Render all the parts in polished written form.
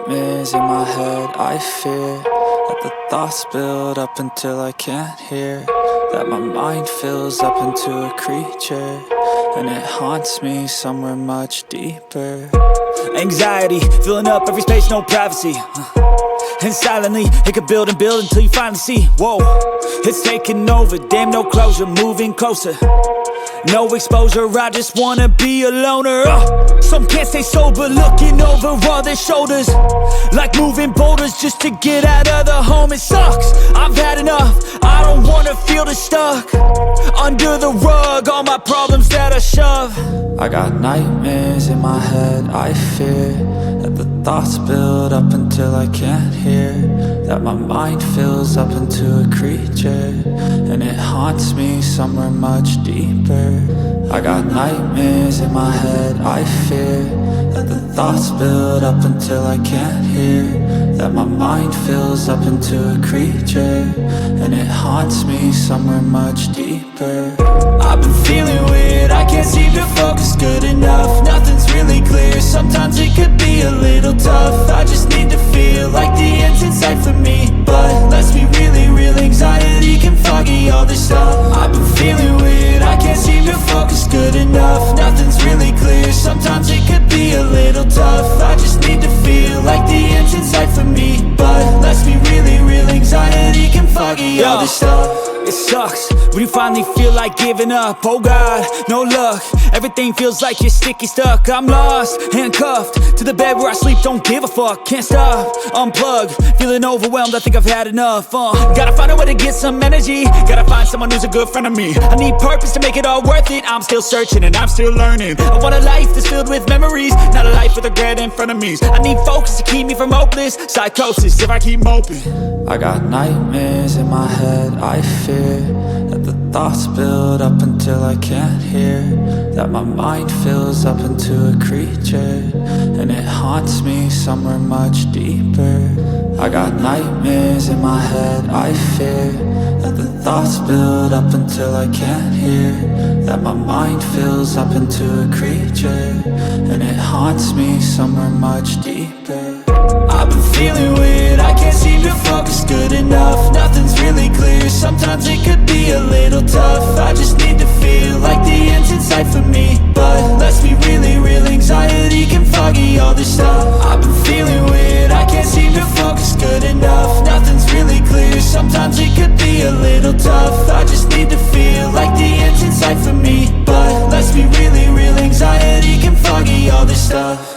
nightmares in my head, I fear that the thoughts build up until I can't hear, that my mind fills up into a creature, and it haunts me somewhere much deeper. Anxiety, filling up every space, no privacy. And silently, it could build and build until you finally see, whoa, it's taking over, damn no closure, moving closer. No exposure, I just wanna be a loner. Some can't stay sober, looking over all their shoulders, like moving boulders just to get out of the home. It sucks, I've had enough, I don't wanna feel the stuck under the rug, all my problems that I shove. I got nightmares in my head, I fear that the thoughts build up until I can't hear, that my mind fills up into a creature, and it haunts me somewhere much deeper. I got nightmares in my head, I fear that the thoughts build up until I can't hear, that my mind fills up into a creature, and it haunts me somewhere much deeper. I've been feeling weird, I can't seem to focus good enough. Nothing's really clear, sometimes it could be a little tough. I just need to feel like the end's in sight for me, but let's be really real, anxiety can foggy all this stuff. I've been feeling weird, I can't seem to focus good enough. Nothing's really clear, sometimes it could be a little tough. I just need to feel like the end's in sight for me, but let's be really real, anxiety can foggy all this stuff. It sucks when you finally feel like giving up. Oh God, no luck, everything feels like you're sticky stuck. I'm lost, handcuffed to the bed where I sleep, don't give a fuck. Can't stop, unplug, feeling overwhelmed, I think I've had enough. Gotta find a way to get some energy, gotta find someone who's a good friend of me. I need purpose to make it all worth it, I'm still searching and I'm still learning. I want a life that's filled with memories, not a life with regret and frenemies. I need focus to keep me from hopeless psychosis if I keep moping. I got nightmares in my head, I fear that the thoughts build up until I can't hear, that my mind fills up into a creature, and it haunts me somewhere much deeper. I got nightmares in my head, I fear that the thoughts build up until I can't hear, that my mind fills up into a creature, and it haunts me somewhere much deeper. I've been feeling weird, I can't seem to focus good enough. Nothing's really clear, sometimes it could be a little tough. I just need to feel like the end's in sight for me, but let's be really real, anxiety can foggy all this stuff. I've been feeling weird, I can't seem to focus good enough. Nothing's really clear, sometimes it could be a little tough. I just need to feel like the end's in sight for me, but let's be really real, anxiety can foggy all this stuff.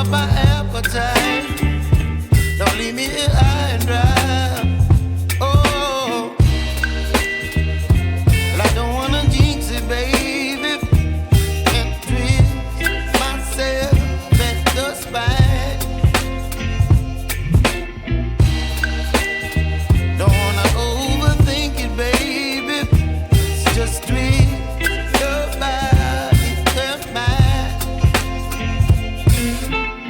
up my appetite. Don't leave me here high and dry. Oh, but I don't wanna jinx it, baby, and twist myself at the spine. Don't wanna overthink it, baby. It's just twist your body and mine.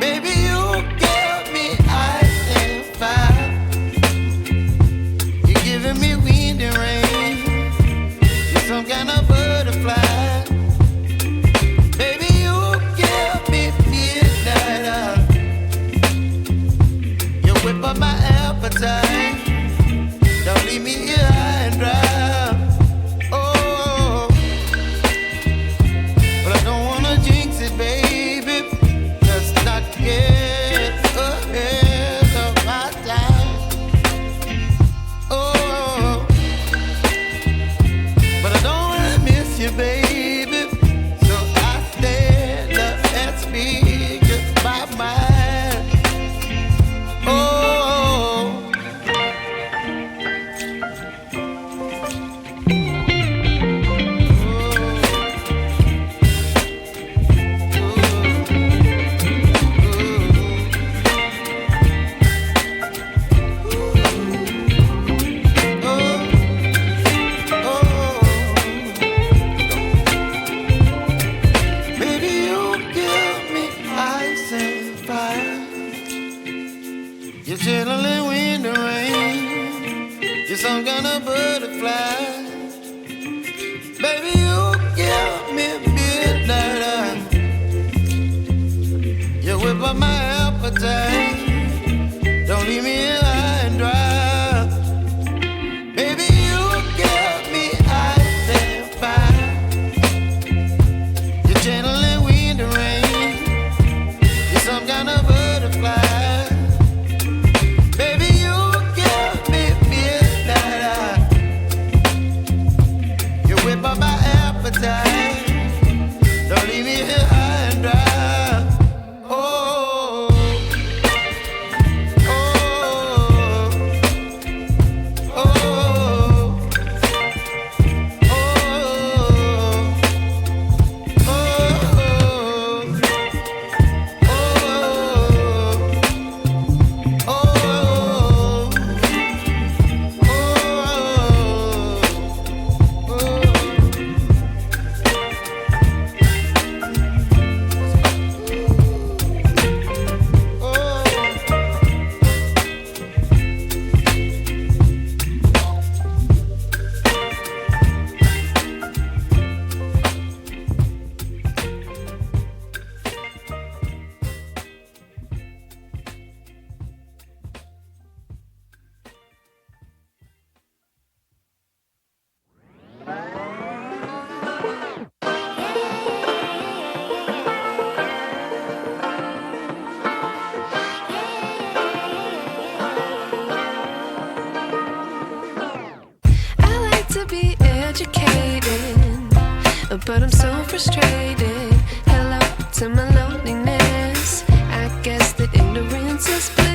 Baby, you give me ice and fire. You're giving me wind and rain. You're some kind of butterfly. Baby, you give me midnight. You whip up my appetite. Don't leave me here high and dry. Oh, but I don't wanna jinx it, baby. Let's not get ahead of my time. Oh, but I don't wanna miss you, baby. So I stand up and speak just my mind. Oh. Baby, you give me ice and fire. You're chilling wind and rain. You're some kind of butterfly. Baby, you give me midnight. You whip up my appetite. Don't leave me here high and dry. Baby, you give me ice and fire. You're channeling wind and rain. You're some kind of butterfly. Baby, you give me midnight. You whip up my appetite. Don't leave me here high and dry. Oh, oh, oh, To be educated, but I'm so frustrated. Hello to my loneliness. I guess that ignorance is bliss.